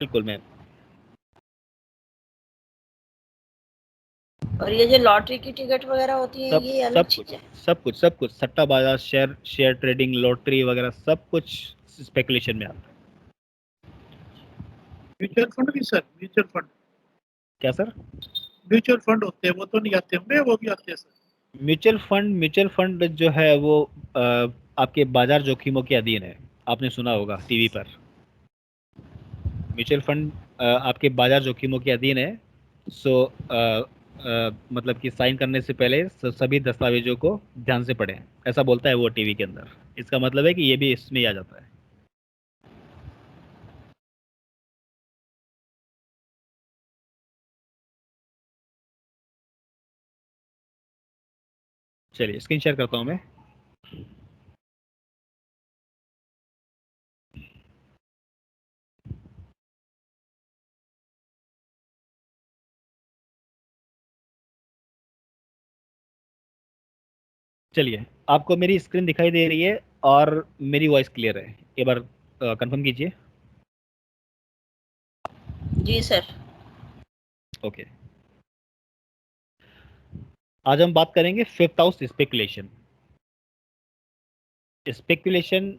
बिल्कुल मैम। और ये जो लॉटरी की टिकट वगैरह होती है सब ये अलग सब चीज है? सब कुछ सट्टा बाजार, शेयर ट्रेडिंग, लॉटरी वगैरह सब कुछ स्पेकुलेशन में आता है। म्यूचुअल फंड भी सर, म्यूचुअल फंड, क्या सर? म्यूचुअल फंड होते हैं वो तो नहीं आते होंगे, वो भी आते हैं सर? म्यूचुअल फंड जो है वो आपके बाजार जोखिमों के अधीन है। आपने सुना होगा टीवी पर। म्यूचुअल फंड आपके बाजार जोखिमों के अधीन है। सो मतलब कि साइन करने से पहले सभी दस्तावेजों को ध्यान से पढ़ें, ऐसा बोलता है वो टीवी के अंदर। इसका मतलब है कि ये भी इसमें ही आ जाता है। चलिए स्क्रीन शेयर करता हूं मैं। चलिए, आपको मेरी स्क्रीन दिखाई दे रही है और मेरी वॉइस क्लियर है? एक बार कंफर्म कीजिए। जी सर। ओके। आज हम बात करेंगे फिफ्थ हाउस स्पेकुलेशन। स्पेकुलेशन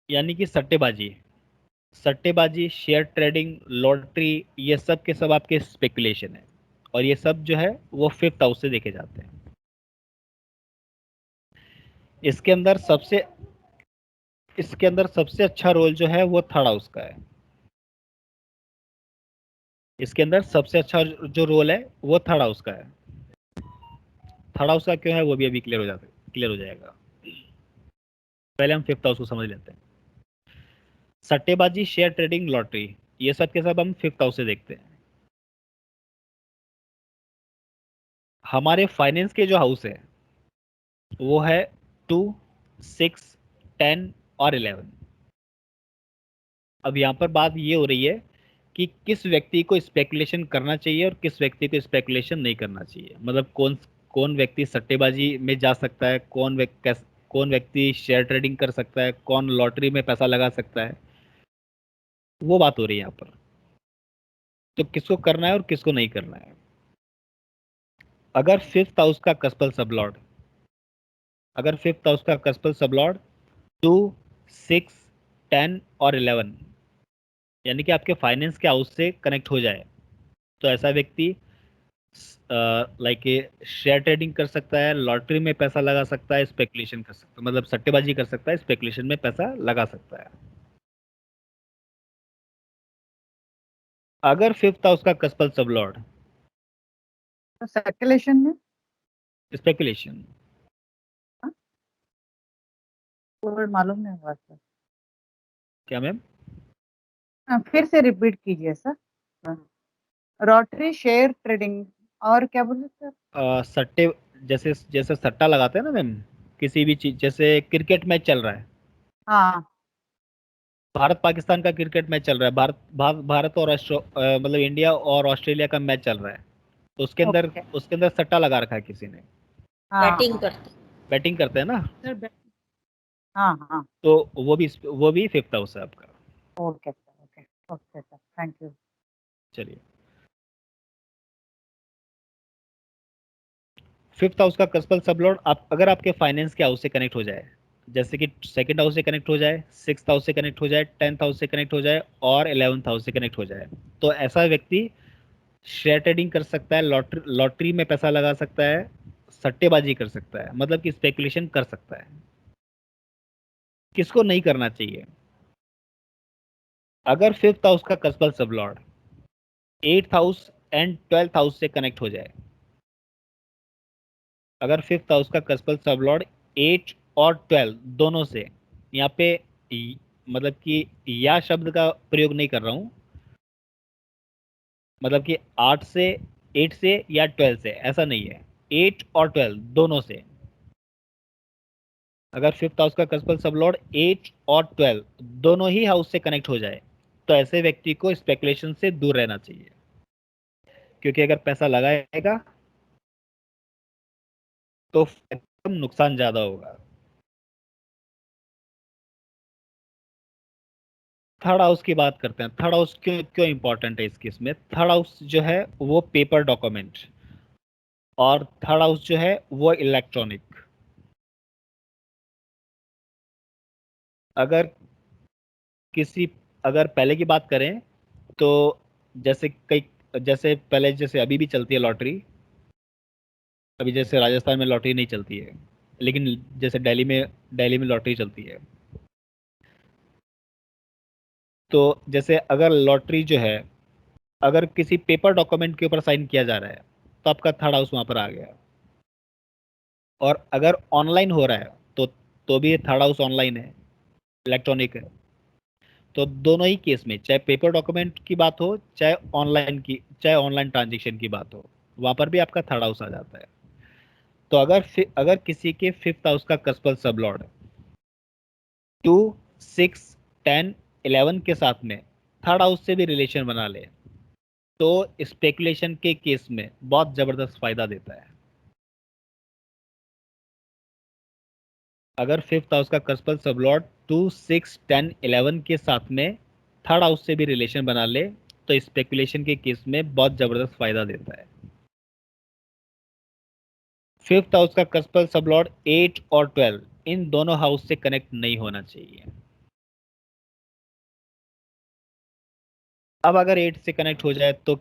यानी कि सट्टेबाजी। सट्टेबाजी, शेयर ट्रेडिंग, लॉटरी, ये सब के सब आपके स्पेकुलेशन है। और ये सब जो है वो फिफ्थ हाउस से देखे जाते हैं। इसके अंदर सबसे इसके अंदर सबसे अच्छा रोल जो है वो थर्ड हाउस का है। इसके अंदर सबसे अच्छा जो रोल है वो थर्ड हाउस का है। थर्ड हाउस का क्यों है वो भी अभी क्लियर हो जाएगा। पहले हम फिफ्थ हाउस को समझ लेते हैं। सट्टेबाजी, शेयर ट्रेडिंग, लॉटरी, ये सब के सब हम फिफ्थ हाउस से देखते हैं। हमारे फाइनेंस के जो हाउस है वो है 2, 6, 10 और 11। अब यहाँ पर बात ये हो रही है कि किस व्यक्ति को स्पेकुलेशन करना चाहिए और किस व्यक्ति को स्पेकुलेशन नहीं करना चाहिए। मतलब कौन कौन व्यक्ति सट्टेबाजी में जा सकता है, कौन व्यक्ति शेयर ट्रेडिंग कर सकता है, कौन लॉटरी में पैसा लगा सकता है, वो बात हो रही है यहाँ पर। तो किसको करना है और किसको नहीं करना है। अगर फिफ्थ हाउस का कस्पल सबलॉर्ड अगर फिफ्थ हाउस का कस्पल सबलॉर्ड 2, 6, 10 और 11 यानी कि आपके फाइनेंस के हाउस से कनेक्ट हो जाए, तो ऐसा व्यक्ति लाइक शेयर ट्रेडिंग कर सकता है, लॉटरी में पैसा लगा सकता है, स्पेकुलेशन कर सकता है, मतलब सट्टेबाजी कर सकता है, स्पेकुलेशन में पैसा लगा सकता है। अगर फिफ्थ हाउस का कस्पल सबलॉर्ड तो सर्कुलेशन में स्पेकुलेशन, वर्ड मालूम नहीं हुआ सर। क्या मैम? फिर से रिपीट कीजिए सर। लॉटरी, शेयर ट्रेडिंग और क्या बोले सर? सट्टे, जैसे जैसे सट्टा लगाते हैं ना मैम, किसी भी चीज, जैसे क्रिकेट मैच चल रहा है, हाँ भारत पाकिस्तान का क्रिकेट मैच चल रहा है, भारत और मतलब इंडिया और ऑस्ट्रेलिया का मैच चल रहा है, तो ओके। उसके अंदर सट्टा लगा रखा है किसी ने। हाँ बैटिंग हाँ करते? बैटिंग करते हैं ना, सर। हाँ हाँ। तो वो भी फिफ्थ हाउस है आपका। Okay sir, okay okay sir, thank you. चलिए, फिफ्थ हाउस का कस्पल सबलॉर्ड अगर आपके फाइनेंस के हाउस से कनेक्ट हो जाए, जैसे कि सेकंड हाउस से कनेक्ट हो जाए, सिक्स्थ हाउस से कनेक्ट हो जाए, 10th हाउस से कनेक्ट हो जाए और 11th हाउस से कनेक्ट हो जाए, तो ऐसा व्यक्ति शेयर ट्रेडिंग कर सकता है, लॉटरी में पैसा लगा सकता है, सट्टेबाजी कर सकता है, मतलब कि स्पेकुलेशन कर सकता है। किसको नहीं करना चाहिए? अगर फिफ्थ हाउस का कस्पल sublord 8th house and 12th house से कनेक्ट हो जाए, अगर फिफ्थ हाउस का कस्पल सबलॉर्ड 8 और 12 दोनों से, यहाँ पे मतलब कि या शब्द का प्रयोग नहीं कर रहा हूं, मतलब कि 8 से या 12 से, ऐसा नहीं है, 8 और 12 दोनों से। अगर फिफ्थ हाउस का कस्पल सबलॉर्ड 8 और 12 दोनों ही हाउस से कनेक्ट हो जाए, तो ऐसे व्यक्ति को स्पेकुलेशन से दूर रहना चाहिए, क्योंकि अगर पैसा लगाएगा तो नुकसान ज्यादा होगा। थर्ड हाउस की बात करते हैं। थर्ड हाउस क्यों क्यों इंपॉर्टेंट है इस केस में? थर्ड हाउस जो है वो पेपर डॉक्यूमेंट, और थर्ड हाउस जो है वो इलेक्ट्रॉनिक। अगर किसी अगर पहले की बात करें तो जैसे कई जैसे पहले जैसे अभी भी चलती है लॉटरी, अभी जैसे राजस्थान में लॉटरी नहीं चलती है, लेकिन जैसे दिल्ली में लॉटरी चलती है। तो जैसे अगर लॉटरी जो है, अगर किसी पेपर डॉक्यूमेंट के ऊपर साइन किया जा रहा है तो आपका थर्ड हाउस वहां पर आ गया। और अगर ऑनलाइन हो रहा है तो भी थर्ड हाउस ऑनलाइन है, इलेक्ट्रॉनिक है। तो दोनों ही केस में, चाहे पेपर डॉक्यूमेंट की बात हो, चाहे ऑनलाइन ट्रांजेक्शन की बात हो, वहां पर भी आपका थर्ड हाउस आ जाता है। तो अगर किसी के फिफ्थ हाउस का कस्पल सबलॉर्ड 2, 6, 10, 11 के साथ में थर्ड हाउस से भी रिलेशन बना ले तो स्पेकुलेशन के केस में बहुत जबरदस्त फायदा देता है। अगर फिफ्थ हाउस का कस्पल सबलॉर्ड 2, 6, 10, 11 के साथ में थर्ड हाउस से भी रिलेशन बना ले तो स्पेकुलेशन के केस में बहुत जबरदस्त फायदा देता है। फिफ्थ हाउस का कस्पल सबलॉर्ड 8 और 12 इन दोनों हाउस से कनेक्ट नहीं होना चाहिए। अब अगर 8 से कनेक्ट हो जाए तो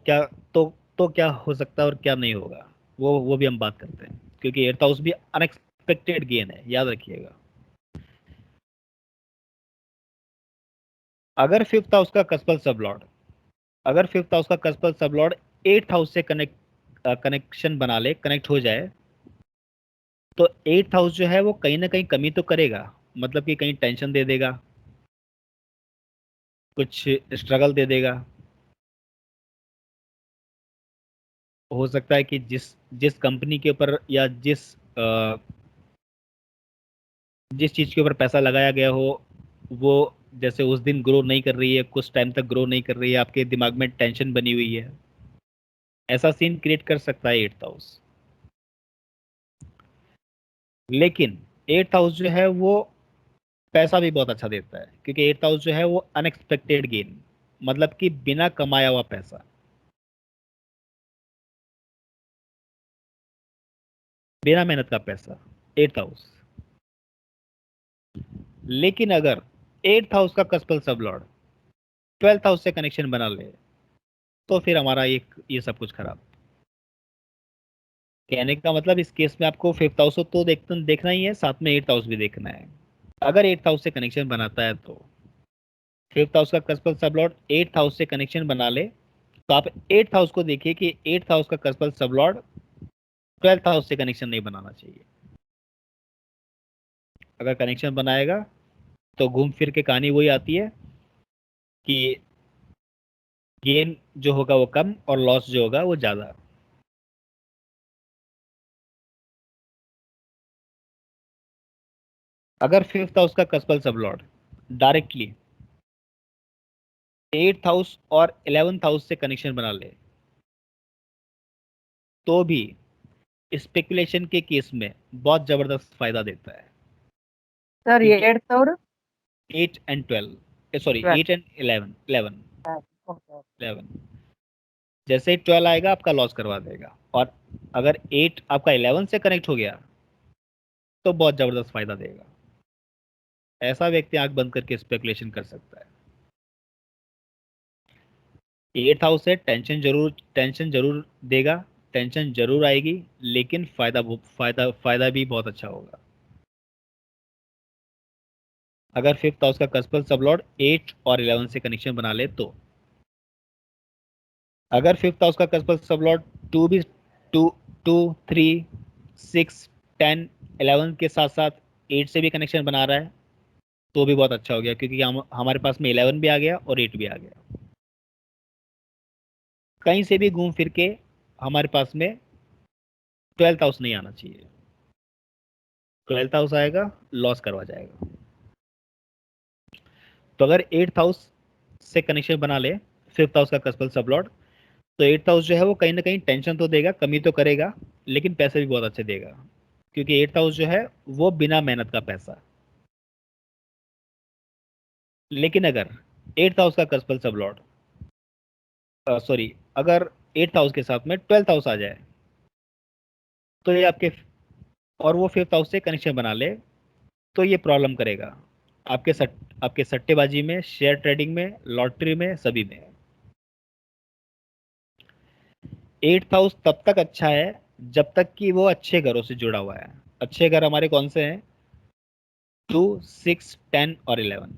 क्या हो सकता है और क्या नहीं होगा, वो भी हम बात करते हैं, क्योंकि एट्थ हाउस भी अनएक्सपेक्टेड गेन है, याद रखिएगा। अगर फिफ्थ हाउस का कस्पल सबलॉर्ड अगर फिफ्थ हाउस का कस्पल सबलॉर्ड एट्थ हाउस से कनेक्शन बना ले, कनेक्ट हो जाए, तो एट्थ हाउस जो है वो कहीं ना कहीं कमी तो करेगा। मतलब कि कहीं टेंशन दे देगा, कुछ स्ट्रगल दे देगा। हो सकता है कि जिस जिस कंपनी के ऊपर या जिस चीज के ऊपर पैसा लगाया गया हो, वो जैसे उस दिन ग्रो नहीं कर रही है, कुछ टाइम तक ग्रो नहीं कर रही है, आपके दिमाग में टेंशन बनी हुई है। ऐसा सीन क्रिएट कर सकता है एट्थ हाउस। लेकिन एट्थ हाउस जो है वो पैसा भी बहुत अच्छा देता है, क्योंकि एट्थ हाउस जो है वो अनएक्सपेक्टेड गेन, मतलब कि बिना कमाया हुआ पैसा, बिना मेहनत का पैसा, एट्थ हाउस। लेकिन अगर एट्थ हाउस का कस्पल सबलॉर्ड ट्वेल्थ हाउस से कनेक्शन बना ले तो फिर हमारा ये सब कुछ खराब। कहने का मतलब इस केस में आपको फिफ्थ हाउस तो देखना ही है, साथ में एट्थ हाउस भी देखना है। अगर एट्थ हाउस से कनेक्शन बनाता है तो फिफ्थ हाउस का कस्पल सबलॉर्ड एट्थ हाउस से कनेक्शन बना ले, तो आप एट्थ हाउस को देखिए कि एट्थ हाउस का कस्पल सबलॉर्ड ट्वेल्थ हाउस से कनेक्शन नहीं बनाना चाहिए। अगर कनेक्शन बनाएगा तो घूम फिर के कहानी वही आती है कि गेन जो होगा वो कम और लॉस जो होगा वो ज्यादा। अगर फिफ्थ हाउस का कस्पल सबलॉर्ड डायरेक्टली एट्थ हाउस और 11th हाउस से कनेक्शन बना ले तो भी स्पेकुलेशन के केस में बहुत जबरदस्त फायदा देता है। सर ये क्योंकि 8th और 8 एंड 12, सॉरी 12। 8 and 11, 11, okay. 11, जैसे ही 12 आएगा आपका लॉस करवा देगा। और अगर 8 आपका 11 से कनेक्ट हो गया तो बहुत जबरदस्त फायदा देगा। ऐसा व्यक्ति आंख बंद करके स्पेकुलेशन कर सकता है। एट्थ हाउस से टेंशन जरूर देगा, टेंशन जरूर आएगी, लेकिन फायदा भी बहुत अच्छा होगा। अगर फिफ्थ हाउस का कस्पल सबलॉर्ड 8 और 11 से कनेक्शन बना ले तो अगर फिफ्थ हाउस का कस्पल सबलॉर्ड टू भी टू टू 3, 6, 10, 11 के साथ साथ 8 से भी कनेक्शन बना रहा है तो भी बहुत अच्छा हो गया, क्योंकि हमारे पास में 11 भी आ गया और 8 भी आ गया। कहीं से भी घूम फिर के हमारे पास में ट्वेल्थ हाउस नहीं आना चाहिए। ट्वेल्थ हाउस आएगा, लॉस करवा जाएगा। तो अगर एट्थ हाउस से कनेक्शन बना ले फिफ्थ हाउस का कस्पल सबलॉर्ड, तो एट्थ हाउस जो है वो कहीं ना कहीं टेंशन तो देगा, कमी तो करेगा, लेकिन पैसे भी बहुत अच्छे देगा, क्योंकि एट्थ हाउस जो है वो बिना मेहनत का पैसा। लेकिन अगर 8th हाउस का कस्पल सब लॉर्ड, सॉरी, अगर 8th हाउस के साथ में 12th हाउस आ जाए तो ये आपके, और वो 5th हाउस से कनेक्शन बना ले तो ये प्रॉब्लम करेगा आपके सट्टेबाजी में, शेयर ट्रेडिंग में, लॉटरी में, सभी में। 8th हाउस तब तक अच्छा है जब तक कि वो अच्छे घरों से जुड़ा हुआ है। अच्छे घर हमारे कौन से हैं? 2, 6, 10 और 11।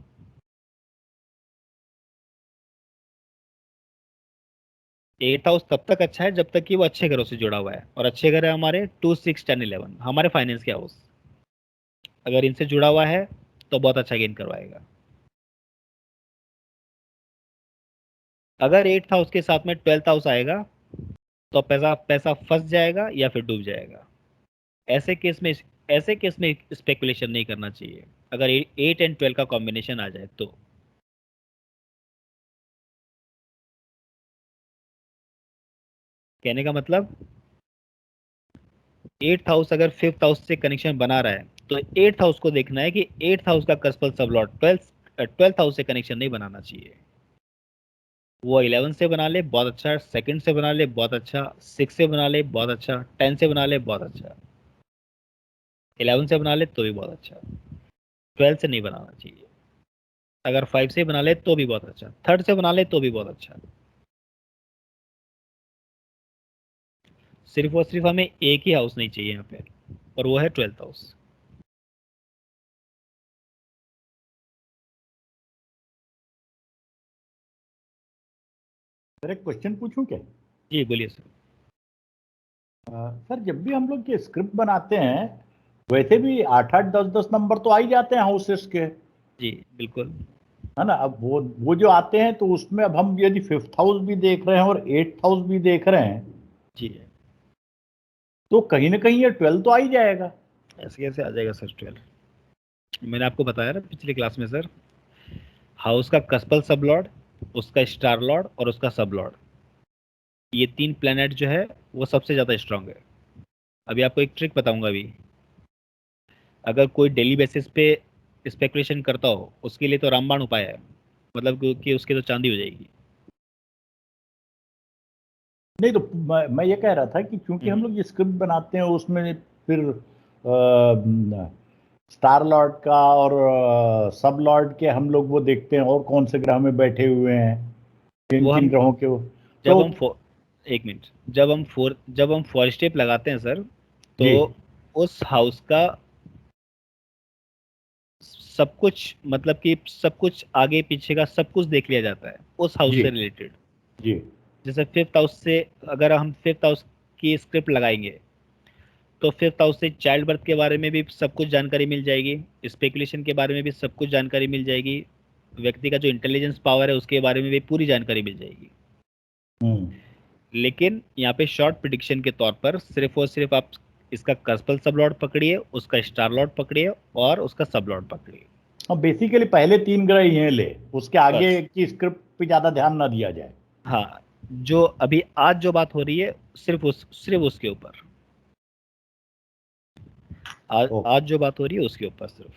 8th हाउस तब तक अच्छा है जब तक कि वो अच्छे घरों से जुड़ा हुआ है, और अच्छे घर है हमारे 2, 6, 10, 11, हमारे फाइनेंस के हाउस। अगर इनसे जुड़ा हुआ है तो बहुत अच्छा गेन करवाएगा। अगर 8th हाउस के साथ में 12th हाउस आएगा तो पैसा पैसा फंस जाएगा या फिर डूब जाएगा। ऐसे केस में ऐसे केस में स्पेकुलेशन नहीं करना चाहिए अगर 8 एंड 12 का कॉम्बिनेशन आ जाए तो। कहने का मतलब 8th हाउस अगर 5th हाउस से कनेक्शन बना रहा है तो 8th हाउस को देखना है कि 8th हाउस का कस्पल सबलॉट 12th हाउस से कनेक्शन नहीं बनाना चाहिए। वो 11 से बना ले बहुत अच्छा, सेकंड से बना ले बहुत अच्छा, 6 से बना ले बहुत अच्छा, 10 से बना ले बहुत अच्छा, 11 से बना ले तो भी बहुत अच्छा, 12 से नहीं बनाना चाहिए। अगर 5 से बना ले तो भी बहुत अच्छा, थर्ड से बना ले तो भी बहुत अच्छा। सिर्फ और सिर्फ हमें एक ही हाउस नहीं चाहिए यहाँ पे, और वो है 12th हाउस। सर एक क्वेश्चन पूछूं क्या? जी बोलिए सर। सर जब भी हम लोग ये स्क्रिप्ट बनाते हैं वैसे भी 8-8, 10-10 नंबर तो आ ही जाते हैं हाउसेस के, जी बिल्कुल। है ना? अब वो जो आते हैं तो उसमें अब हम यदि 5th हाउस भी देख रहे हैं और 8th हाउस भी देख रहे हैं जी तो कहीं ना कहीं ये 12 तो आ ही जाएगा। ऐसे कैसे आ जाएगा सर 12? मैंने आपको बताया ना पिछली क्लास में सर, हाउस का कस्पल सब लॉर्ड, उसका स्टार लॉर्ड और उसका सब लॉर्ड, ये 3 प्लेनेट जो है वो सबसे ज्यादा स्ट्रांग है। अभी आपको एक ट्रिक बताऊंगा। अभी अगर कोई डेली बेसिस पे स्पेकुलेशन करता हो उसके लिए तो रामबाण उपाय है, मतलब कि उसकी तो चांदी हो जाएगी। नहीं तो मैं ये कह रहा था कि क्योंकि हम लोग ये स्क्रिप्ट बनाते हैं उसमें फिर स्टार लॉर्ड का और सब लॉर्ड के हम लोग वो देखते हैं और कौन से ग्रह में बैठे हुए हैं, किन वो किन हम ग्रहों के जब तो हम एक मिनट, जब हम 4 स्टेप लगाते हैं सर तो जी उस हाउस का सब कुछ, मतलब कि सब कुछ आगे पीछे का सब कुछ देख लिया जाता है उस हाउस जी से रिलेटेड। जी जैसे 5th हाउस से अगर हम 5th हाउस की स्क्रिप्ट लगाएंगे तो 5th हाउस से चाइल्ड बर्थ के बारे में भी सब कुछ जानकारी मिल जाएगी, स्पेकुलेशन के बारे में भी सब कुछ जानकारी मिल जाएगी, व्यक्ति का जो इंटेलिजेंस पावर है उसके बारे में भी पूरी जानकारी मिल जाएगी। लेकिन यहाँ पे शॉर्ट प्रिडिक्शन के तौर पर सिर्फ और सिर्फ आप इसका कस्पल सब लॉर्ड पकड़िए, उसका स्टार लॉर्ड पकड़िए और उसका सब लॉर्ड पकड़िए। और बेसिकली पहले 3 ग्रह ही हैं ले, उसके आगे बस की स्क्रिप्ट पे ज्यादा ध्यान ना दिया जाए। हाँ, जो अभी आज जो बात हो रही है सिर्फ उसके ऊपर, आज जो बात हो रही है उसके ऊपर सिर्फ।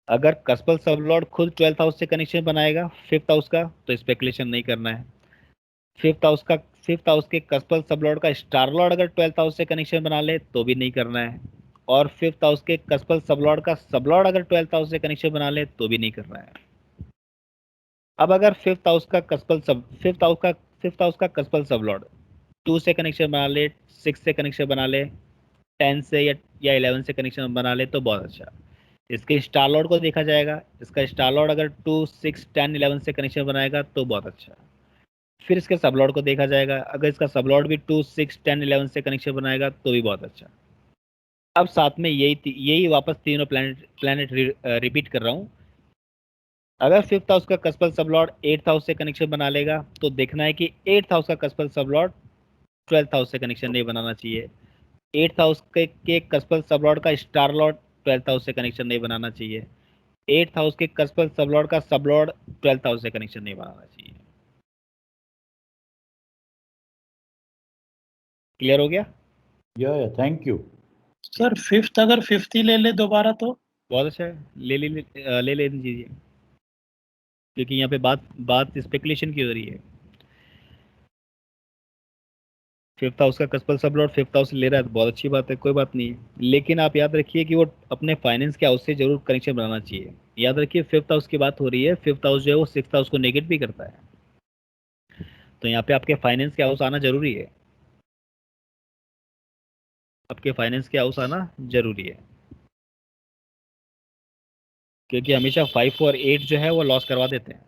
अगर कस्पल सब लॉर्ड खुद 12th हाउस से कनेक्शन बनाएगा 5th हाउस का तो स्पेकुलेशन नहीं करना है। 5th हाउस के कस्पल सब लॉर्ड का स्टार लॉर्ड अगर 12th हाउस से कनेक्शन बना ले तो भी नहीं करना है, और 5th हाउस के कस्पल सब लॉर्ड का सब लॉर्ड अगर 12th हाउस से कनेक्शन बना ले तो भी नहीं करना है। अब अगर 5th हाउस का कस्पल सब लॉर्ड 2 से कनेक्शन बना ले, 6 से कनेक्शन बना ले, 10 से या 11 से कनेक्शन बना ले तो बहुत अच्छा। इसके स्टार लॉर्ड को देखा जाएगा, इसका स्टार लॉर्ड अगर 2, 6, 10, 11 से कनेक्शन बनाएगा तो बहुत अच्छा। फिर इसके सब लॉर्ड को देखा जाएगा, अगर इसका सब लॉर्ड भी 2, 6, 10, 11 से कनेक्शन बनाएगा तो भी बहुत अच्छा। अब साथ में यही वापस तीनों प्लैनेट रिपीट कर रहा हूँ। अगर 5th हाउस का कस्पल सब लॉर्ड 8th हाउस से कनेक्शन बना लेगा तो देखना है कि 8th हाउस का कस्पल सब लॉर्ड 12th हाउस से कनेक्शन नहीं बनाना चाहिए। 8th हाउस के कस्पल सब लॉर्ड का स्टार लॉर्ड 12th हाउस से कनेक्शन नहीं बनाना चाहिए। 8th हाउस के कस्पल सब लॉर्ड का सब लॉर्ड 12th हाउस से कनेक्शन नहीं बनाना चाहिए। क्लियर हो गया? या थैंक यू। सर 5th अगर 5th ही ले ले दोबारा तो? बहुत अच्छा है, ले ले ले, ले, ले दीजिए। क्योंकि यहाँ पे बात स्पेकुलेशन की हो रही है। फिफ्थ हाउस का कस्पल सब लॉर्ड फिफ्थ हाउस ले रहा है तो बहुत अच्छी बात है, कोई बात नहीं है। लेकिन आप याद रखिए कि वो अपने फाइनेंस के हाउस से जरूर कनेक्शन बनाना चाहिए। याद रखिए फिफ्थ हाउस की बात हो रही है, फिफ्थ हाउस जो है वो सिक्स्थ हाउस को नेगेट भी करता है। तो यहाँ पे आपके फाइनेंस के हाउस आना जरूरी है, आपके फाइनेंस के हाउस आना जरूरी है, क्योंकि हमेशा 5 और 8 जो है वो लॉस करवा देते हैं।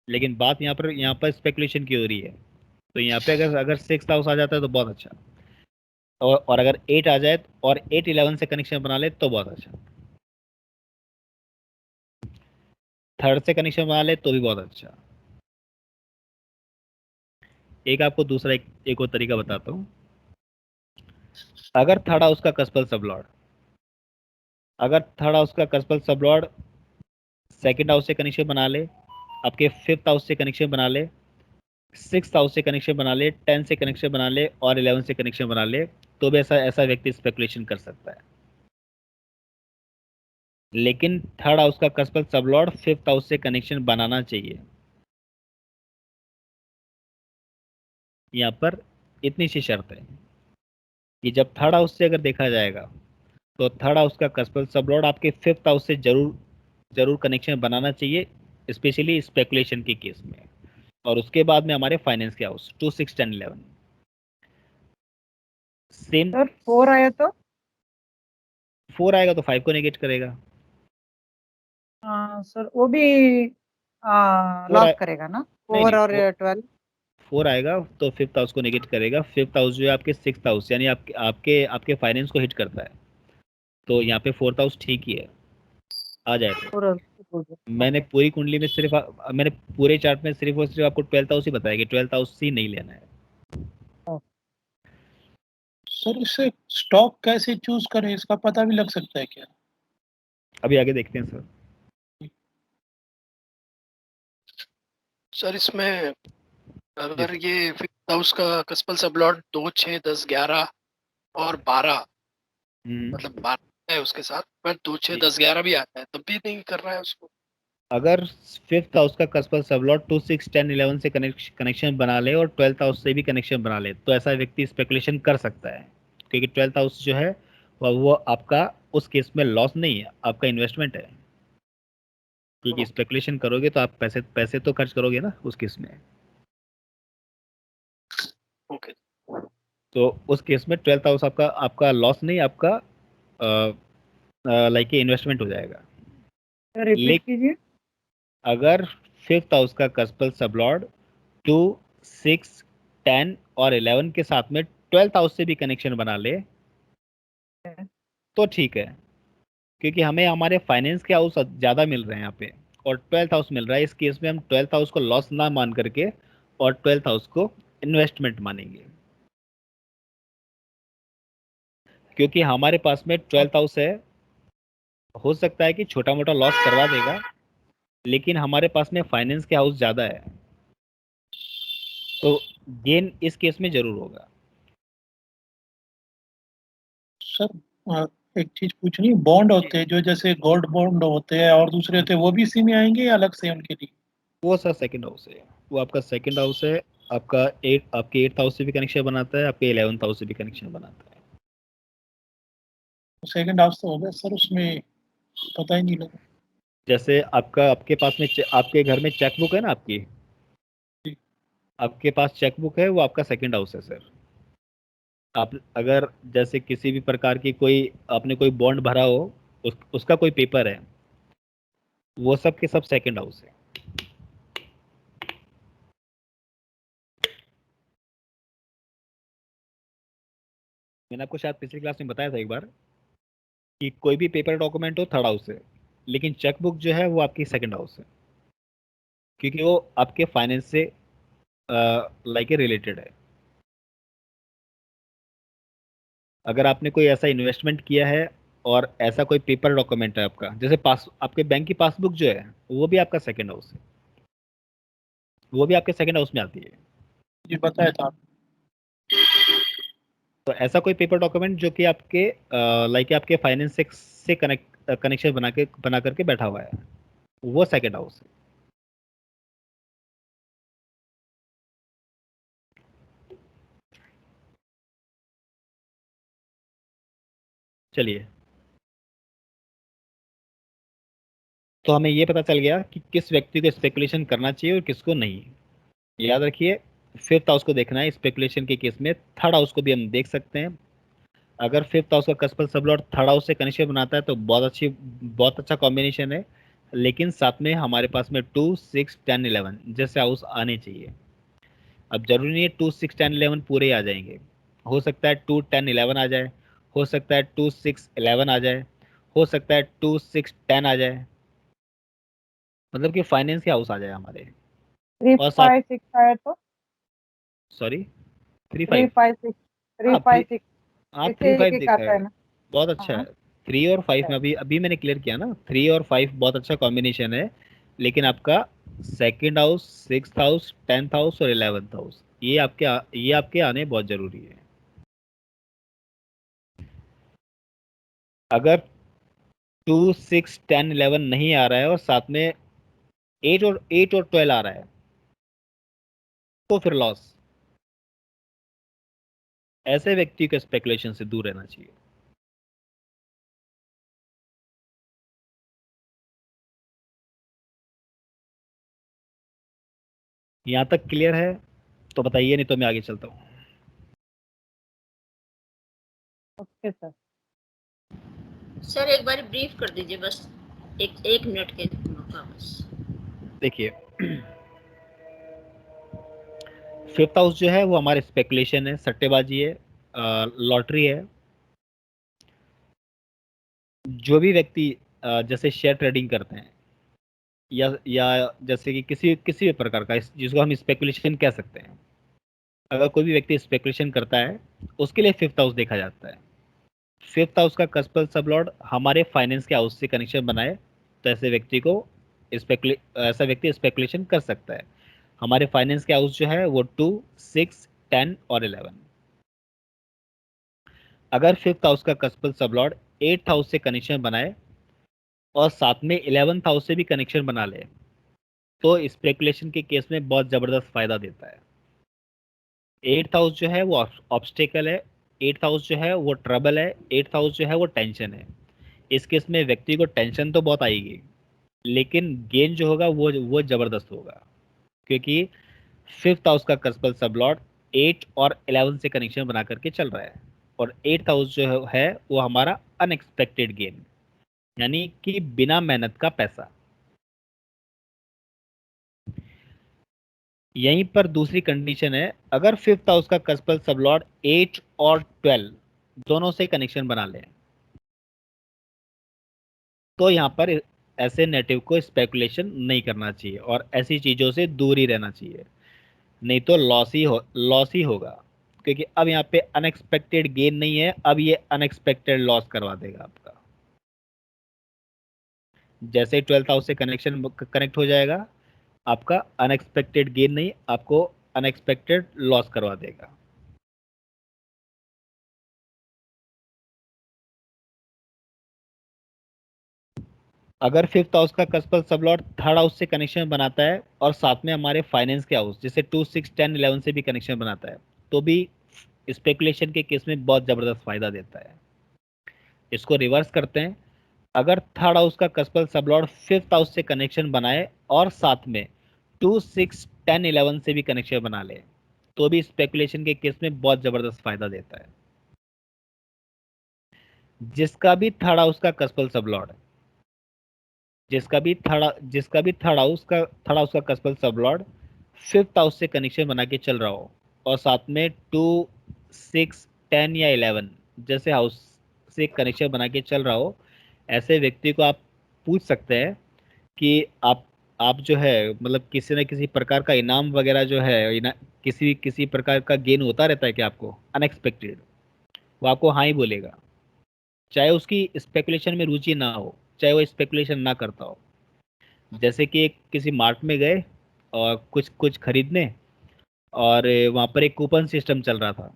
लेकिन बात यहाँ पर स्पेकुलेशन की हो रही है। तो यहाँ पे अगर अगर 6 हाउस आ जाता है तो बहुत अच्छा, और अगर 8 आ जाए और 8 11 से कनेक्शन बना ले तो बहुत अच्छा, थर्ड से कनेक्शन बना ले तो भी बहुत अच्छा। एक आपको दूसरा एक और तरीका बताता हूँ। अगर थर्ड हाउस का कस्पल सबलॉर्ड अगर थर्ड हाउस का कस्पल सबलॉर्ड सेकंड हाउस से कनेक्शन बना ले, आपके फिफ्थ हाउस से कनेक्शन बना ले, सिक्स हाउस से कनेक्शन बना ले, 10 से कनेक्शन बना ले और 11 से कनेक्शन बना ले, तो भी ऐसा ऐसा व्यक्ति स्पेकुलेशन कर सकता है। लेकिन थर्ड हाउस का कस्पल सबलॉर्ड फिफ्थ हाउस से कनेक्शन बनाना चाहिए। यहाँ पर इतनी सी शर्त है कि जब थर्ड हाउस से अगर देखा जाएगा तो थर्ड हाउस का कस्पल सबलॉर्ड आपके फिफ्थ हाउस से जरूर जरूर कनेक्शन बनाना चाहिए, स्पेशली स्पेकुलेशन के केस में। और उसके बाद में हमारे फाइनेंस के हाउस 2 6 10 11 सेम। सर 4 आया तो 4 आएगा तो 5 को नेगेट करेगा। सर वो भी फोर लॉस आए करेगा ना, नहीं 4 नहीं और 12। 4 आएगा तो फिफ्थ हाउस को नेगेट करेगा। फिफ्थ हाउस जो है आपके सिक्स्थ हाउस यानी आपके आपके आपके फाइनेंस को हिट करता है। तो यहाँ पे फोर्थ हाउस ठीक ही है, आ जाए तो। मैंने ओके। पूरी कुंडली में सिर्फ मैंने पूरे चार्ट में सिर्फ और सिर्फ आपको 12th हाउस ही बताया कि 12th हाउस ही नहीं लेना है। सर इससे स्टॉक कैसे चूज करें, इसका पता भी लग सकता है क्या? अभी आगे देखते हैं सर। सर इसमें अगर जी ये फिफ्थ हाउस का कस्पल सबलॉट 2 6 10 11 और 12 मतलब 12 है उसके साथ, पर 2 6 जी। 10 11 भी आता है तब भी नहीं कर रहा है उसको। अगर फिफ्थ हाउस का कस्पल सबलॉट 2 6 10 11 से कनेक्शन बना ले और 12th हाउस से भी कनेक्शन बना ले तो ऐसा व्यक्ति स्पेकुलेशन कर सकता है, क्योंकि 12th हाउस जो है वो आपका उस केस में लॉस नहीं है, आपका इन्वेस्टमेंट है। क्योंकि स्पेकुलेशन करोगे तो आप पैसे पैसे तो खर्च करोगे ना उस केस में। ओके। तो उस केस में 12th हाउस आपका आपका लॉस नहीं, आपका लाइक इन्वेस्टमेंट हो जाएगा। रिपीट लेकिन कीजिए। अगर फिफ्थ हाउस का कस्पल सबलॉर्ड 2 6 10 और 11 के साथ में 12th हाउस से भी कनेक्शन बना ले तो ठीक है, क्योंकि हमें हमारे फाइनेंस के हाउस ज़्यादा मिल रहे हैं यहाँ पे और 12th हाउस मिल रहा है। इस केस में हम 12th हाउस को लॉस ना मान करके और 12th हाउस को इन्वेस्टमेंट मानेंगे, क्योंकि हमारे पास में 12th हाउस है। हो सकता है कि छोटा मोटा लॉस करवा देगा, लेकिन हमारे पास में फाइनेंस के हाउस ज़्यादा है तो गेन इस केस में जरूर होगा। सर एक चीज पूछनी, बॉन्ड होते हैं जो जैसे गोल्ड बॉन्ड होते हैं और दूसरे होते हैं, वो भी इसी में आएंगे या अलग से उनके लिए? वो सर सेकंड हाउस है, वो आपका सेकंड हाउस है। आपका आपके 8th हाउस से भी कनेक्शन बनाता है, आपके 11th हाउस से भी कनेक्शन बनाता है। सेकंड हाउस तो हो गया सर, उसमें पता ही नहीं लगा। जैसे आपके पास में आपके घर में चेकबुक है ना आपकी, आपके पास चेकबुक है, वो आपका सेकंड हाउस है सर। आप अगर जैसे किसी भी प्रकार की कोई आपने कोई बॉन्ड भरा हो, उसका कोई पेपर है, वो सब के सब सेकंड हाउस है। मैंने आपको शायद पिछली क्लास में बताया था एक बार कि कोई भी पेपर डॉक्यूमेंट हो थर्ड हाउस है, लेकिन चेकबुक जो है वो आपकी सेकंड हाउस है, क्योंकि वो आपके फाइनेंस से लाइक रिलेटेड है। अगर आपने कोई ऐसा इन्वेस्टमेंट किया है और ऐसा कोई पेपर डॉक्यूमेंट है आपका, जैसे पास आपके बैंक की पासबुक जो है वो भी आपका सेकंड हाउस है, वो भी आपके सेकंड हाउस में आती है। जी बताया था आप। तो ऐसा कोई पेपर डॉक्यूमेंट जो कि आपके लाइक आपके फाइनेंस से कनेक्शन बना करके बैठा हुआ है, वो सेकंड हाउस है। चलिए, तो हमें ये पता चल गया कि किस व्यक्ति को स्पेकुलेशन करना चाहिए और किसको नहीं। याद रखिए, फिफ्थ हाउस को देखना है स्पेकुलेशन के केस में। थर्ड हाउस को भी हम देख सकते हैं। अगर फिफ्थ हाउस का कस्पल सबलॉर्ड थर्ड हाउस से कनेक्शन बनाता है तो बहुत अच्छा कॉम्बिनेशन है। लेकिन साथ में हमारे पास में 2, 6, 10, 11 जैसे हाउस आने चाहिए। अब जरूरी नहीं है 2, 6, 10, 11 पूरे ही आ जाएंगे। हो सकता है 2, 10, 11 आ जाए, हो सकता है 2, 6, 11 आ जाए, हो सकता है 2, 6, 10 आ जाए, मतलब कि फाइनेंस के हाउस आ जाए हमारे। थ्री और साथ, फाइव सिक्स आया तो sorry, 3, three 5, five six three हाँ फाइव सिक्स हाँ ऐसे 3, 5 एक एक देखा आता है, है ना। बहुत अच्छा है। हाँ 3 और 5 अच्छा में है। अभी अभी मैंने क्लियर किया ना, 3 और 5 बहुत अच्छा कॉम्बिनेशन है। लेकिन आपका second house, six house, 10th house और 11th हाउस, ये आपके आने बहुत जरूरी है। अगर 2, 6, 10, 11 नहीं आ रहा है और साथ में 8 और 12 आ रहा है तो फिर लॉस। ऐसे व्यक्ति को स्पेकुलेशन से दूर रहना चाहिए। यहां तक क्लियर है तो बताइए, नहीं तो मैं आगे चलता हूँ। Okay sir. सर एक बार ब्रीफ कर दीजिए बस, एक एक मिनट के मौका बस। देखिए, फिफ्थ हाउस जो है वो हमारे स्पेकुलेशन है, सट्टेबाजी है, लॉटरी है। जो भी व्यक्ति जैसे शेयर ट्रेडिंग करते हैं या जैसे कि किसी किसी भी प्रकार का जिसको हम स्पेकुलेशन कह सकते हैं, अगर कोई भी व्यक्ति स्पेकुलेशन करता है उसके लिए फिफ्थ हाउस देखा जाता है। फिफ्थ हाउस का कस्पल सबलॉर्ड हमारे फाइनेंस के हाउस से कनेक्शन बनाए तो ऐसा व्यक्ति स्पेकुलेशन कर सकता है। हमारे फाइनेंस के हाउस जो है वो 2, 6, 10 और 11। अगर फिफ्थ हाउस का कस्पल सबलॉर्ड एट्थ हाउस से कनेक्शन बनाए और साथ में 11th हाउस से भी कनेक्शन बना ले तो स्पेकुलेशन के केस में बहुत जबरदस्त फायदा देता है। एट्थ हाउस जो है वो ऑब्स्टेकल है, एट्थ हाउस जो है वो ट्रबल है, एट्थ हाउस जो है वो टेंशन है। इस केस में व्यक्ति को टेंशन तो बहुत आएगी, लेकिन गेन जो होगा वो जबरदस्त होगा, क्योंकि फिफ्थ हाउस का कस्पल सबलॉर्ड 8 और 11 से कनेक्शन बना करके चल रहा है। और एट्थ हाउस जो है वो हमारा अनएक्सपेक्टेड गेन, यानी कि बिना मेहनत का पैसा। यहीं पर दूसरी कंडीशन है, अगर फिफ्थ हाउस का कस्पल सबलॉर्ड 8 और 12 दोनों से कनेक्शन बना ले तो यहाँ पर ऐसे नेटिव को स्पेकुलेशन नहीं करना चाहिए और ऐसी चीजों से दूर ही रहना चाहिए, नहीं तो लॉस ही होगा। क्योंकि अब यहाँ पे अनएक्सपेक्टेड गेन नहीं है, अब ये अनएक्सपेक्टेड लॉस करवा देगा आपका। जैसे 12th हाउस से कनेक्ट हो जाएगा, आपका अनएक्सपेक्टेड गेन नहीं, आपको अनएक्सपेक्टेड लॉस करवा देगा। अगर फिफ्थ हाउस का कस्पल सबलॉट थर्ड हाउस से कनेक्शन बनाता है और साथ में हमारे फाइनेंस के हाउस जैसे 2, 6, 10, 11 से भी कनेक्शन बनाता है तो भी स्पेकुलेशन के केस में बहुत जबरदस्त फायदा देता है। इसको रिवर्स करते हैं, अगर थर्ड हाउस का कस्पल सबलॉट फिफ्थ हाउस से कनेक्शन बनाए और साथ में 2, 6, 10, 11 से भी कनेक्शन बना ले तो भी स्पेकुलेशन के केस में बहुत जबरदस्त फायदा देता है। जिसका भी थर्ड हाउस का कस्पल सबलॉर्ड फिफ्थ हाउस से कनेक्शन बना के चल रहा हो और साथ में 2, 6, 10 या 11 जैसे हाउस से कनेक्शन बना के चल रहा हो, ऐसे व्यक्ति को आप पूछ सकते हैं कि आप जो है मतलब किसी न किसी प्रकार का इनाम वगैरह जो है किसी प्रकार का गेन होता रहता है कि आपको अनएक्सपेक्टेड, वो आपको हाँ ही बोलेगा, चाहे उसकी स्पेकुलेशन में रुचि ना हो, चाहे वो स्पेकुलेशन ना करता हो। जैसे कि एक किसी मार्ट में गए और कुछ कुछ खरीदने, और वहाँ पर एक कूपन सिस्टम चल रहा था,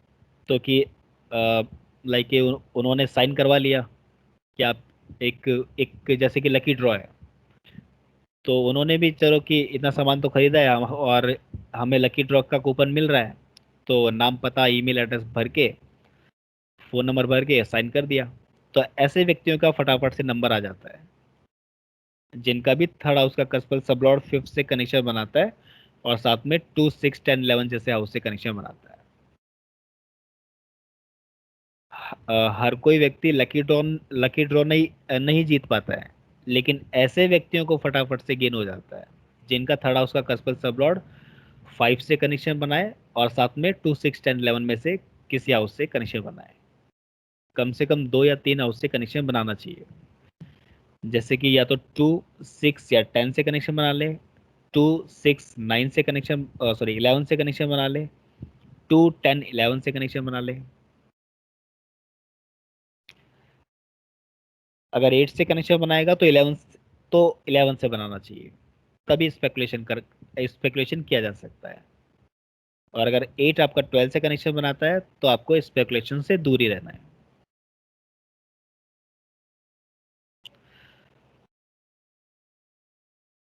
तो कि लाइक उन्होंने साइन करवा लिया कि आप एक एक जैसे कि लकी ड्रॉ है, तो उन्होंने भी चलो कि इतना सामान तो खरीदा है और हमें लकी ड्रॉ का कूपन मिल रहा है, तो नाम पता ईमेल एड्रेस भर के फ़ोन नंबर भर के साइन कर दिया। तो ऐसे व्यक्तियों का फटाफट से नंबर आ जाता है, जिनका भी थर्ड हाउस का कस्पल सबलॉर्ड फिफ्थ से कनेक्शन बनाता है और साथ में 2, 6, 10, 11 जैसे हाउस से कनेक्शन बनाता है। हर कोई व्यक्ति लकी ड्रॉ नहीं जीत पाता है, लेकिन ऐसे व्यक्तियों को फटाफट से गेन हो जाता है जिनका थर्ड हाउस का कस्पल सबलॉर्ड 5 से कनेक्शन बनाए और साथ में 2, 6, 10, 11 में से किसी हाउस से कनेक्शन बनाए। कम से कम 2 या 3 हाउस से कनेक्शन बनाना चाहिए, जैसे कि या तो 2, 6 या 10 से कनेक्शन बना ले, 2, 6, 9 से कनेक्शन, सॉरी 11 से कनेक्शन बना ले, 2, 10, 11 से कनेक्शन बना ले। अगर 8 से कनेक्शन बनाएगा तो 11 से बनाना चाहिए, तभी स्पेकुलेशन किया जा सकता है। और अगर 8 आपका 12 से कनेक्शन बनाता है तो आपको स्पेकुलेशन से दूर ही रहना है।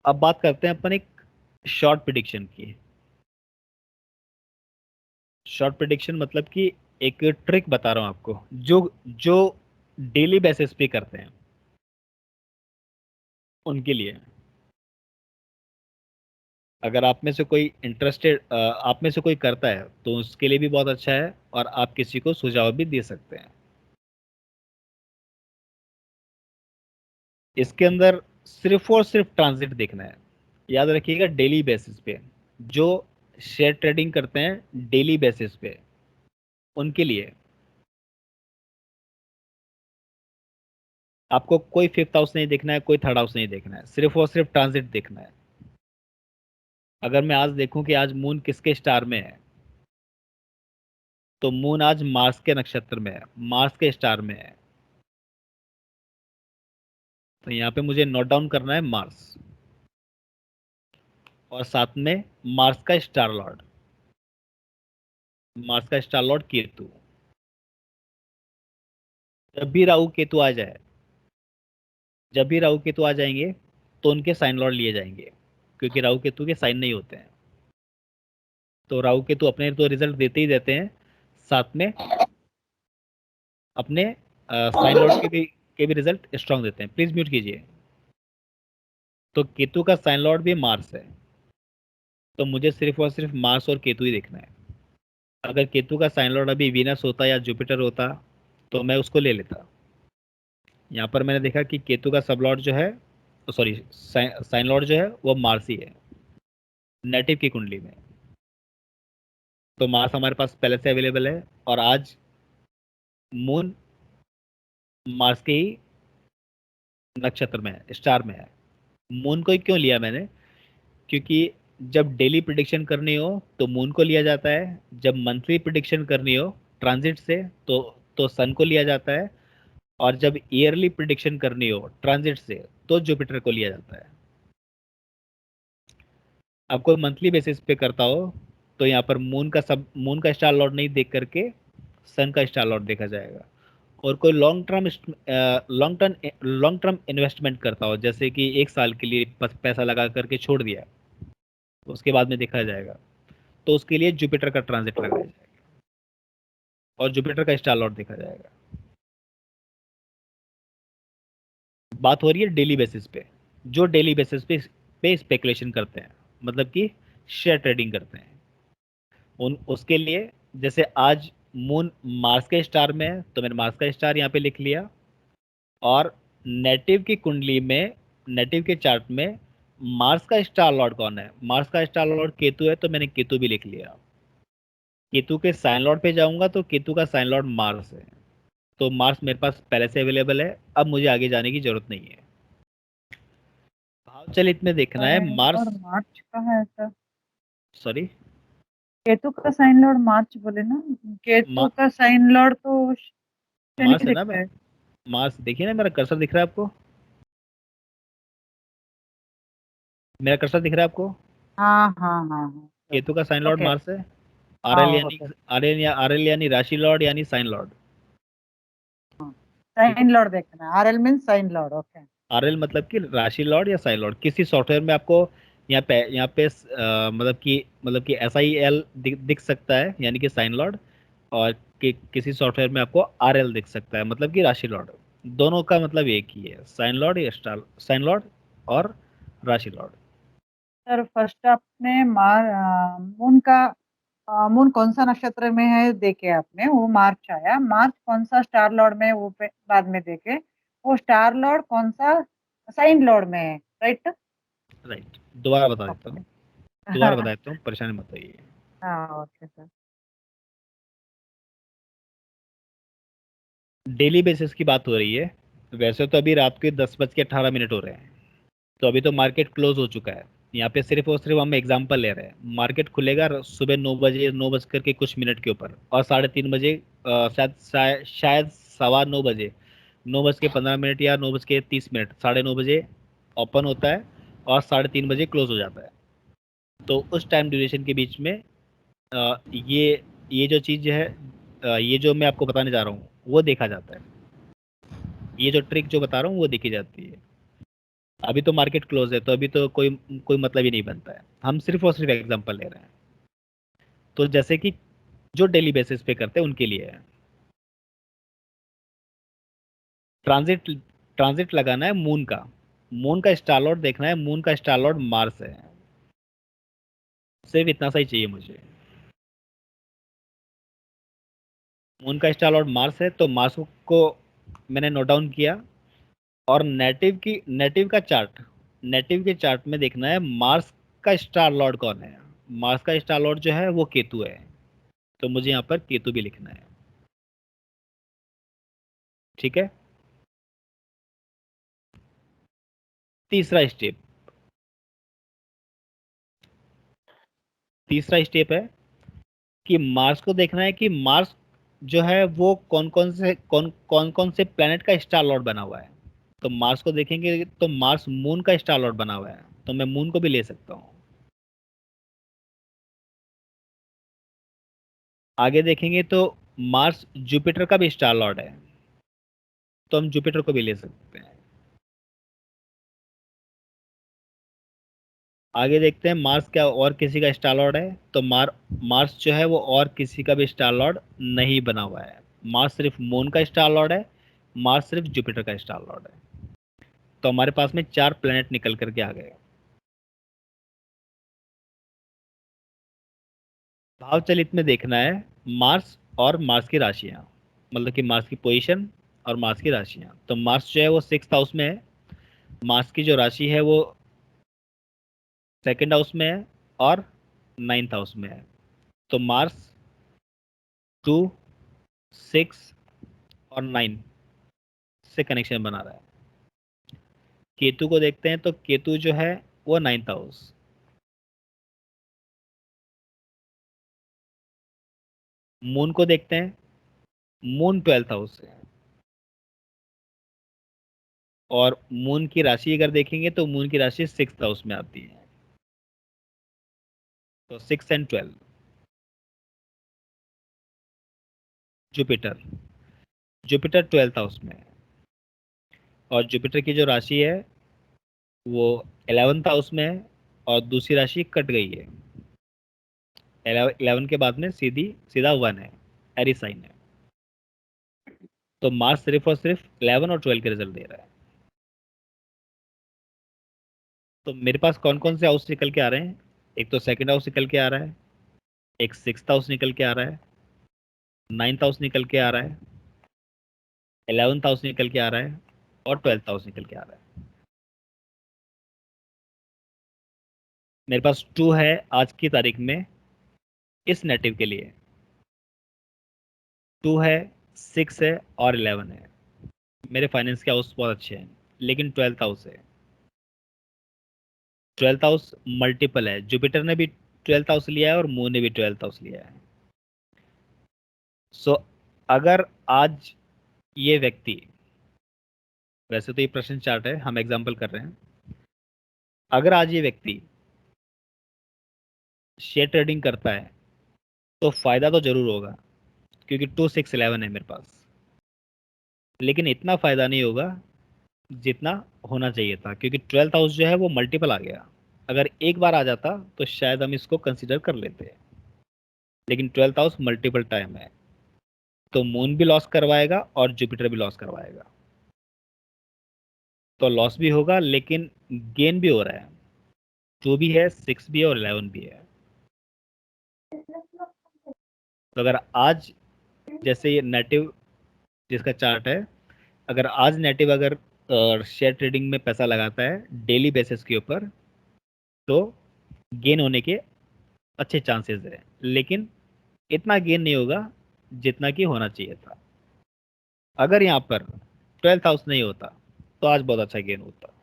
अब बात करते हैं अपन एक शॉर्ट प्रिडिक्शन की। शॉर्ट प्रिडिक्शन मतलब कि एक ट्रिक बता रहा हूं आपको, जो जो डेली बेसिस पे करते हैं उनके लिए। अगर आप में से कोई करता है तो उसके लिए भी बहुत अच्छा है, और आप किसी को सुझाव भी दे सकते हैं। इसके अंदर सिर्फ और सिर्फ ट्रांजिट देखना है। याद रखिएगा, डेली बेसिस पे जो शेयर ट्रेडिंग करते हैं डेली बेसिस पे, उनके लिए आपको कोई फिफ्थ हाउस नहीं देखना है, कोई थर्ड हाउस नहीं देखना है, सिर्फ और सिर्फ ट्रांजिट देखना है। अगर मैं आज देखूं कि आज मून किसके स्टार में है, तो मून आज मार्स के नक्षत्र में है, मार्स के स्टार में है। तो यहाँ पे मुझे नोट डाउन करना है मार्स, और साथ में मार्स का स्टार लॉर्ड, मार्स का स्टार लॉर्ड केतु। जब भी राहु केतु आ जाए, जब भी राहु केतु आ जाएंगे तो उनके साइन लॉर्ड लिए जाएंगे, क्योंकि राहु केतु के साइन नहीं होते हैं। तो राहु केतु अपने तो रिजल्ट देते ही देते हैं, साथ में अपने साइन लॉर्ड के भी रिजल्ट स्ट्रांग देते हैं। प्लीज म्यूट कीजिए। तो केतु का साइन लॉर्ड भी मार्स है, तो मुझे सिर्फ और सिर्फ मार्स और केतु ही देखना है। अगर केतु का साइन लॉर्ड अभी वीनस होता या जुपिटर होता तो मैं उसको ले लेता। यहाँ पर मैंने देखा कि केतु का सब लॉर्ड जो है, सॉरी साइन लॉर्ड जो है वो मार्स ही है नेटिव की कुंडली में। तो मार्स हमारे पास पहले से अवेलेबल है, और आज मून मार्स के ही नक्षत्र में है, स्टार में है। मून को ही क्यों लिया मैंने, क्योंकि जब डेली प्रिडिक्शन करनी हो तो मून को लिया जाता है, जब मंथली प्रिडिक्शन करनी हो ट्रांजिट से तो सन को लिया जाता है, और जब ईयरली प्रिडिक्शन करनी हो ट्रांजिट से तो जुपिटर को लिया जाता है। अब कोई मंथली बेसिस पे करता हो तो यहाँ पर मून का स्टार लॉर्ड नहीं देख करके सन का स्टार लॉर्ड देखा जाएगा। और कोई लॉन्ग टर्म इन्वेस्टमेंट करता हो, जैसे कि 1 साल के लिए पैसा लगा करके छोड़ दिया, उसके बाद में देखा जाएगा, तो उसके लिए जुपिटर का ट्रांजिट लगाया जाएगा और जुपिटर का स्टार लॉर्ड देखा जाएगा। बात हो रही है डेली बेसिस पे, जो डेली बेसिस पे स्पेकुलेशन करते हैं, मतलब कि शेयर ट्रेडिंग करते हैं, उसके लिए जैसे आज मून मार्स के स्टार में है तो मैंने मार्स का स्टार यहाँ पे लिख लिया, और नेटिव की कुंडली में, नेटिव के चार्ट में मार्स का स्टार लॉर्ड कौन है, मार्स का स्टार लॉर्ड केतु है, तो मैंने केतु भी लिख लिया। केतु के साइन लॉर्ड पे जाऊंगा तो केतु का साइन लॉर्ड मार्स है, तो मार्स मेरे पास पहले से अवेलेबल है, अब मुझे आगे जाने की जरूरत नहीं है। भाव चलित में देखना है मार्स, और मार्च का है सर, सॉरी केतु का साइन लॉर्ड मार्च बोले ना, केतु का साइन लॉर्ड तो शनि मार्स है ना, दिखता है। मार्स देखिए ना, मेरा कर्सर दिख रहा है आपको, मेरा कर्सर दिख रहा है आपको। हाँ हाँ हाँ हाँ, केतु का साइन लॉर्ड ओके, मार्स है, हाँ ओके, आरएल यानी राशि लॉर्ड यानी साइन लॉर्ड। साइन लॉर्ड देखना है, RL mean sine Lord, okay. RL मतलब कि राशि लॉर्ड या साइन लॉर्ड। किसी सॉफ्टवेयर में आपको यहाँ पे मतलब कि SIL दिख सकता है यानी कि साइन लॉर्ड, और किसी सॉफ्टवेयर में आपको RL दिख सकता है मतलब कि राशि लॉर्ड। दोनों का मतलब एक ही है, साइन लॉर्ड या स्टार साइन लॉर्ड और राशि लॉर्ड। सर फर्स्ट आपने मून का मून कौन सा नक्षत्र में है देखे आपने, वो मार्च आया। मार्च कौन सा स्टार लॉर्ड में है वो बाद में देखे। वो स्टार लॉर्ड कौन सा साइन लॉर्ड में है, राइट। राइट, दोबारा बता देता हूँ, दोबारा बता देता हूँ, परेशानी मत होइए। हाँ ओके सर। डेली बेसिस की बात हो रही है। वैसे तो अभी रात के 10:18 हो रहे हैं, तो अभी तो मार्केट क्लोज हो चुका है। यहाँ पे सिर्फ और सिर्फ हम एग्जांपल ले रहे हैं। मार्केट खुलेगा सुबह 9 बजे, 9 बजकर के कुछ मिनट के ऊपर, और 3:30 बजे शायद 9:15 बजे, 9:15 या 9:30, 9:30 ओपन होता है और 3:30 बजे क्लोज हो जाता है। तो उस टाइम ड्यूरेशन के बीच में ये जो चीज़ है, ये जो मैं आपको बताने जा रहा हूँ वो देखा जाता है। ये जो ट्रिक जो बता रहा हूँ वो देखी जाती है। अभी तो मार्केट क्लोज है, तो अभी तो कोई मतलब ही नहीं बनता है। हम सिर्फ और सिर्फ एग्जांपल ले रहे हैं। तो जैसे कि जो डेली बेसिस पे करते हैं उनके लिए है। ट्रांजिट ट्रांजिट लगाना है मून का स्टार लॉर्ड देखना है। मून का स्टार लॉर्ड मार्स है। सिर्फ इतना सा ही चाहिए मुझे। मून का स्टार लॉर्ड मार्स है, तो मार्स को मैंने नोट डाउन किया। और नेटिव के चार्ट में देखना है मार्स का स्टार लॉर्ड कौन है। मार्स का स्टार लॉर्ड जो है वो केतु है, तो मुझे यहाँ पर केतु भी लिखना है। ठीक है। तीसरा स्टेप है कि मार्स को देखना है कि मार्स जो है वो कौन कौन से प्लेनेट का स्टार लॉर्ड बना हुआ है। तो मार्स को देखेंगे तो मार्स मून का स्टार लॉर्ड बना हुआ है, तो मैं मून को भी ले सकता हूँ। आगे देखेंगे तो मार्स जुपिटर का भी स्टार लॉर्ड है, तो हम जुपिटर को भी ले सकते हैं। आगे देखते हैं मार्स क्या और किसी का स्टार लॉर्ड है, तो मार्स जो है वो और किसी का भी स्टार लॉर्ड नहीं बना हुआ है। मार्स सिर्फ मून का स्टार लॉर्ड है, मार्स सिर्फ जुपिटर का स्टार लॉर्ड है। तो हमारे पास में 4 प्लेनेट निकल करके आ गए। भाव चलित में देखना है मार्स और मार्स की राशियां, मतलब कि मार्स की पोजीशन और मार्स की राशियां। तो मार्स जो है वो 6th हाउस में है, मार्स की जो राशि है वो 2nd हाउस में है और 9th हाउस में है। तो मार्स 2, 6 और 9 से कनेक्शन बना रहा है। केतु को देखते हैं तो केतु जो है वो 9th हाउस। मून को देखते हैं, मून 12th हाउस है। और मून की राशि अगर देखेंगे तो मून की राशि 6th हाउस में आती है। तो 6 and 12। Jupiter Jupiter 12th house में है, और जुपिटर की जो राशि है वो 11th हाउस में है, और दूसरी राशि कट गई है। 11 के बाद में सीधा 1 है, एरी साइन है। तो मार्स सिर्फ और सिर्फ 11 और 12 के रिजल्ट दे रहा है। तो मेरे पास कौन कौन से हाउस निकल के आ रहे हैं? एक तो 2nd हाउस निकल के आ रहा है, एक 6th हाउस निकल के आ रहा है, 9th हाउस निकल के आ रहा है, 11th हाउस निकल के आ रहा है, और 12th हाउस निकल के आ रहा है। मेरे पास 2 है आज की तारीख में इस नेटिव के लिए। 2 है, 6 है और 11 है। मेरे फाइनेंस के हाउस बहुत अच्छे हैं, लेकिन 12th हाउस है। 12th हाउस मल्टीपल है, जुपिटर ने भी 12th हाउस लिया है और मून ने भी 12th हाउस लिया है। सो अगर आज ये व्यक्ति, वैसे तो ये प्रश्न चार्ट है, हम एग्जांपल कर रहे हैं, अगर आज ये व्यक्ति शेयर ट्रेडिंग करता है तो फायदा तो जरूर होगा, क्योंकि 2, 6, 11 है मेरे पास। लेकिन इतना फायदा नहीं होगा जितना होना चाहिए था, क्योंकि 12th हाउस जो है वो मल्टीपल आ गया। अगर एक बार आ जाता तो शायद हम इसको कंसिडर कर लेते, लेकिन 12th हाउस मल्टीपल टाइम है, तो मून भी लॉस करवाएगा और जुपिटर भी लॉस करवाएगा, तो लॉस भी होगा लेकिन गेन भी हो रहा है। 2 भी है, 6 भी है और 11 भी है। तो अगर आज जैसे ये नेटिव जिसका चार्ट है, अगर आज नेटिव अगर शेयर ट्रेडिंग में पैसा लगाता है डेली बेसिस के ऊपर, तो गेन होने के अच्छे चांसेस है, लेकिन इतना गेन नहीं होगा जितना कि होना चाहिए था। अगर यहाँ पर 12th हाउस नहीं होता तो आज बहुत अच्छा गेन होता।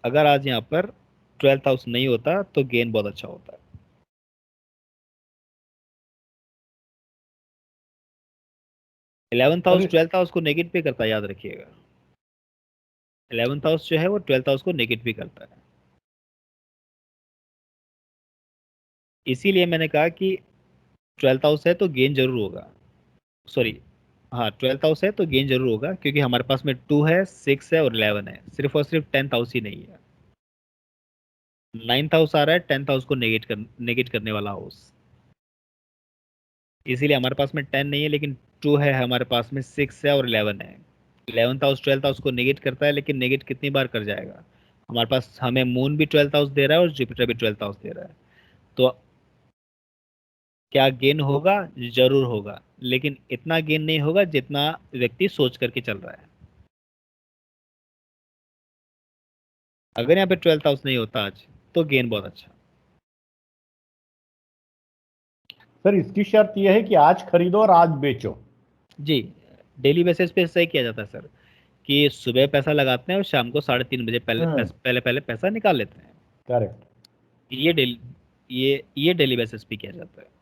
अगर आज यहाँ पर 12th हाउस नहीं होता तो गेन बहुत अच्छा होता। 11th हाउस 12th हाउस को नेगेट भी करता है, याद रखिएगा। 11th हाउस जो है वो 12th हाउस को नेगेट भी करता है। इसीलिए मैंने कहा कि 12th हाउस है तो गेन जरूर होगा। सॉरी, हाँ 12th हाउस है तो गेन जरूर होगा, क्योंकि हमारे पास में 2 है, 6 है और 11 है, सिर्फ और सिर्फ 10th हाउस ही नहीं है। 9th हाउस आ रहा है 10th हाउस को नेगेट करने वाला हाउस। इसीलिए हमारे पास में 10 नहीं है, लेकिन 2 है, हमारे पास में 6 है और 11 है। 11th हाउस 12th हाउस को नेगेट करता है, लेकिन नेगेट कितनी बार कर जाएगा? हमारे पास हमें मून भी 12th हाउस दे रहा है और जुपिटर भी 12th हाउस दे रहा है, तो क्या गेन होगा? जरूर होगा, लेकिन इतना गेन नहीं होगा जितना व्यक्ति सोच करके चल रहा है। अगर यहाँ पे 12th हाउस नहीं होता आज तो गेन बहुत अच्छा। सर इसकी शर्त यह है कि आज खरीदो और आज बेचो। जी, डेली बेसिस पे ऐसा ही किया जाता है सर, कि सुबह पैसा लगाते हैं और शाम को 3:30 बजे पहले पैसा निकाल लेते हैं। करेक्ट। ये डेली बेसिस पे किया जाता है।